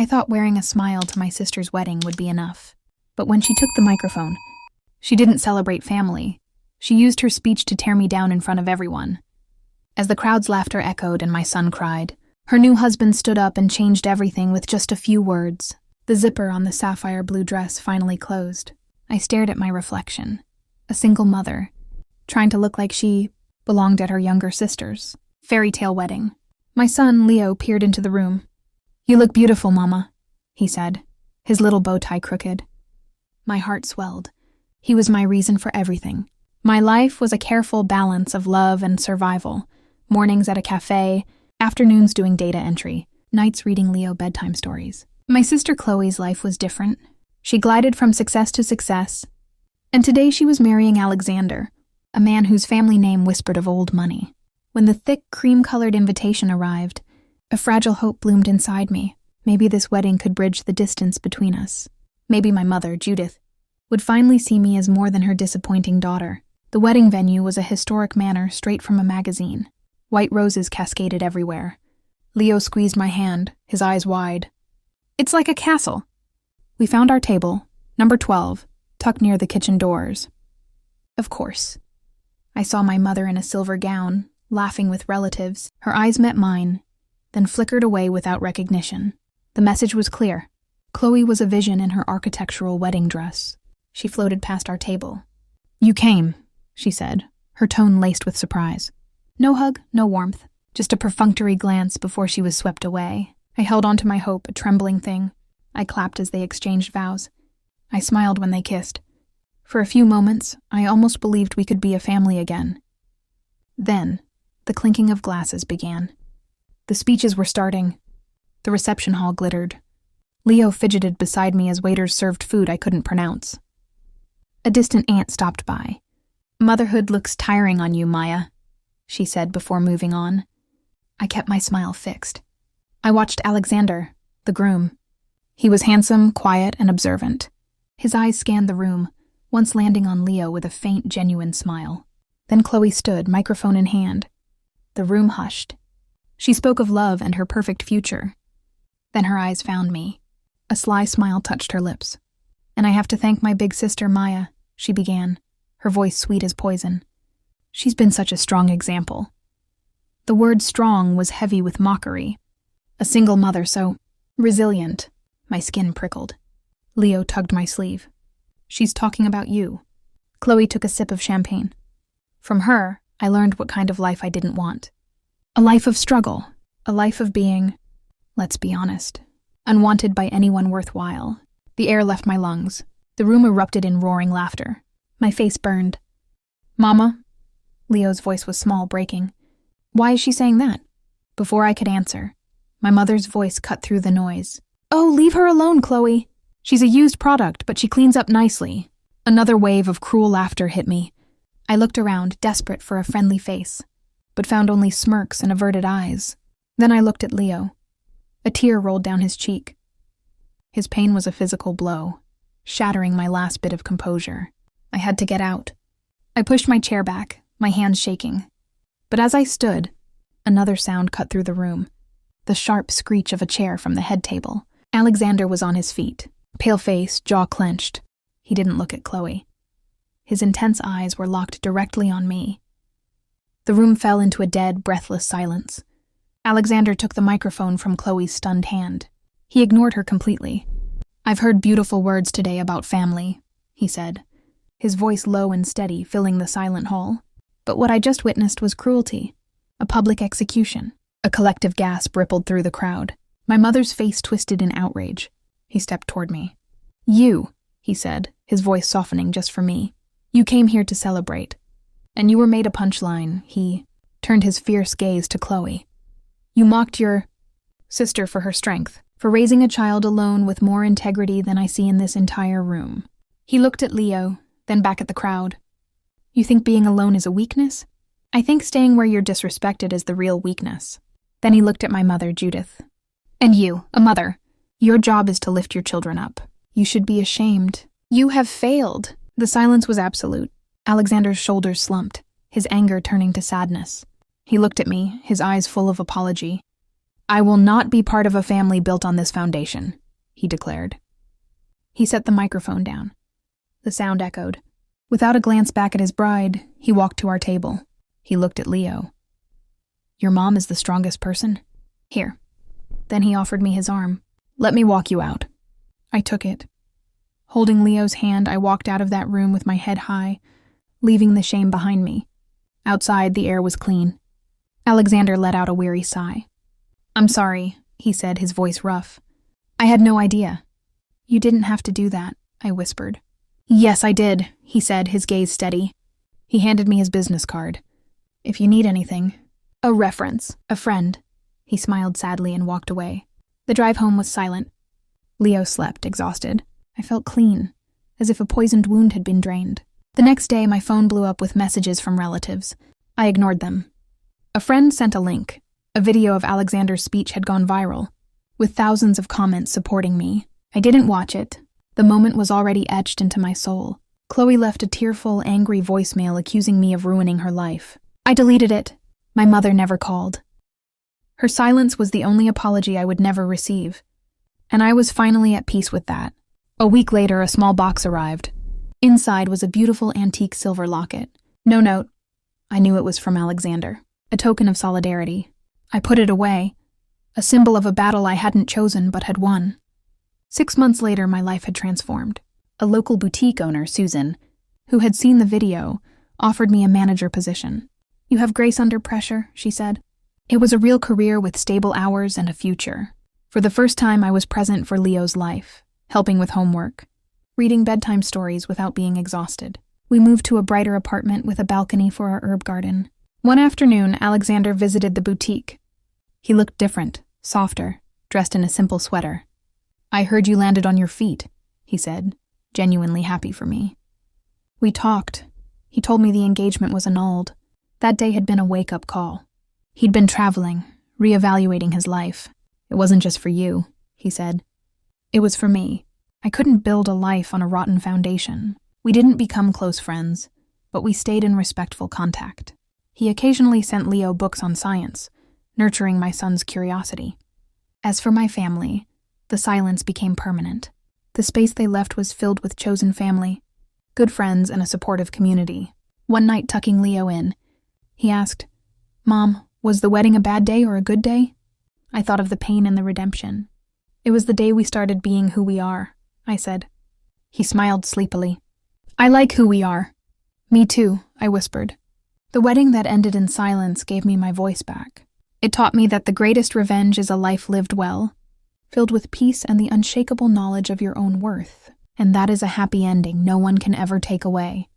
I thought wearing a smile to my sister's wedding would be enough. But when she took the microphone, she didn't celebrate family. She used her speech to tear me down in front of everyone. As the crowd's laughter echoed and my son cried, her new husband stood up and changed everything with just a few words. The zipper on the sapphire blue dress finally closed. I stared at my reflection. A single mother, trying to look like she belonged at her younger sister's fairy tale wedding. My son, Leo, peered into the room. "You look beautiful, Mama," he said, his little bow tie crooked. My heart swelled. He was my reason for everything. My life was a careful balance of love and survival. Mornings at a cafe, afternoons doing data entry, nights reading Leo bedtime stories. My sister Chloe's life was different. She glided from success to success, and today she was marrying Alexander, a man whose family name whispered of old money. When the thick, cream-colored invitation arrived, a fragile hope bloomed inside me. Maybe this wedding could bridge the distance between us. Maybe my mother, Judith, would finally see me as more than her disappointing daughter. The wedding venue was a historic manor straight from a magazine. White roses cascaded everywhere. Leo squeezed my hand, his eyes wide. "It's like a castle." We found our table, number 12, tucked near the kitchen doors. Of course. I saw my mother in a silver gown, laughing with relatives. Her eyes met mine, then flickered away without recognition. The message was clear. Chloe was a vision in her architectural wedding dress. She floated past our table. "You came," she said, her tone laced with surprise. No hug, no warmth, just a perfunctory glance before she was swept away. I held on to my hope, a trembling thing. I clapped as they exchanged vows. I smiled when they kissed. For a few moments, I almost believed we could be a family again. Then, the clinking of glasses began. The speeches were starting. The reception hall glittered. Leo fidgeted beside me as waiters served food I couldn't pronounce. A distant aunt stopped by. "Motherhood looks tiring on you, Maya," she said before moving on. I kept my smile fixed. I watched Alexander, the groom. He was handsome, quiet, and observant. His eyes scanned the room, once landing on Leo with a faint, genuine smile. Then Chloe stood, microphone in hand. The room hushed. She spoke of love and her perfect future. Then her eyes found me. A sly smile touched her lips. "And I have to thank my big sister, Maya," she began, her voice sweet as poison. "She's been such a strong example." The word strong was heavy with mockery. A single mother so resilient. My skin prickled. Leo tugged my sleeve. "She's talking about you." Chloe took a sip of champagne. From her, I learned what kind of life I didn't want. A life of struggle. A life of being, let's be honest, unwanted by anyone worthwhile. The air left my lungs. The room erupted in roaring laughter. My face burned. "Mama?" Leo's voice was small, breaking. "Why is she saying that?" Before I could answer, my mother's voice cut through the noise. "Oh, leave her alone, Chloe. She's a used product, but she cleans up nicely." Another wave of cruel laughter hit me. I looked around, desperate for a friendly face, but found only smirks and averted eyes. Then I looked at Leo. A tear rolled down his cheek. His pain was a physical blow, shattering my last bit of composure. I had to get out. I pushed my chair back, my hands shaking. But as I stood, another sound cut through the room. The sharp screech of a chair from the head table. Alexander was on his feet, pale face, jaw clenched. He didn't look at Chloe. His intense eyes were locked directly on me. The room fell into a dead, breathless silence. Alexander took the microphone from Chloe's stunned hand. He ignored her completely. "I've heard beautiful words today about family," he said, his voice low and steady, filling the silent hall. "But what I just witnessed was cruelty, a public execution." A collective gasp rippled through the crowd. My mother's face twisted in outrage. He stepped toward me. "You," he said, his voice softening just for me. "You came here to celebrate. And you were made a punchline." He turned his fierce gaze to Chloe. "You mocked your sister for her strength, for raising a child alone with more integrity than I see in this entire room." He looked at Leo, then back at the crowd. "You think being alone is a weakness? I think staying where you're disrespected is the real weakness." Then he looked at my mother, Judith. "And you, a mother, your job is to lift your children up. You should be ashamed. You have failed." The silence was absolute. Alexander's shoulders slumped, his anger turning to sadness. He looked at me, his eyes full of apology. I will not be part of a family built on this foundation, he declared. He set the microphone down. The sound echoed. Without a glance back at his bride, he walked to our table. He looked at Leo. Your mom is the strongest person? Here. Then he offered me his arm. Let me walk you out. I took it. Holding Leo's hand, I walked out of that room with my head high, leaving the shame behind me. Outside, the air was clean. Alexander let out a weary sigh. I'm sorry, he said, his voice rough. I had no idea. You didn't have to do that, I whispered. Yes, I did, he said, his gaze steady. He handed me his business card. If you need anything. A reference, a friend. He smiled sadly and walked away. The drive home was silent. Leo slept, exhausted. I felt clean, as if a poisoned wound had been drained. The next day, my phone blew up with messages from relatives. I ignored them. A friend sent a link. A video of Alexander's speech had gone viral, with thousands of comments supporting me. I didn't watch it. The moment was already etched into my soul. Chloe left a tearful, angry voicemail accusing me of ruining her life. I deleted it. My mother never called. Her silence was the only apology I would never receive. And I was finally at peace with that. A week later, a small box arrived. Inside was a beautiful antique silver locket. No note. I knew it was from Alexander, a token of solidarity. I put it away, a symbol of a battle I hadn't chosen but had won. 6 months later, my life had transformed. A local boutique owner, Susan, who had seen the video, offered me a manager position. You have grace under pressure, she said. It was a real career with stable hours and a future. For the first time, I was present for Leo's life, helping with homework, reading bedtime stories without being exhausted. We moved to a brighter apartment with a balcony for our herb garden. One afternoon, Alexander visited the boutique. He looked different, softer, dressed in a simple sweater. I heard you landed on your feet, he said, genuinely happy for me. We talked. He told me the engagement was annulled. That day had been a wake-up call. He'd been traveling, reevaluating his life. It wasn't just for you, he said. It was for me. I couldn't build a life on a rotten foundation. We didn't become close friends, but we stayed in respectful contact. He occasionally sent Leo books on science, nurturing my son's curiosity. As for my family, the silence became permanent. The space they left was filled with chosen family, good friends, and a supportive community. One night, tucking Leo in, he asked, Mom, was the wedding a bad day or a good day? I thought of the pain and the redemption. It was the day we started being who we are, I said. He smiled sleepily. I like who we are. Me too, I whispered. The wedding that ended in silence gave me my voice back. It taught me that the greatest revenge is a life lived well, filled with peace and the unshakable knowledge of your own worth. And that is a happy ending no one can ever take away.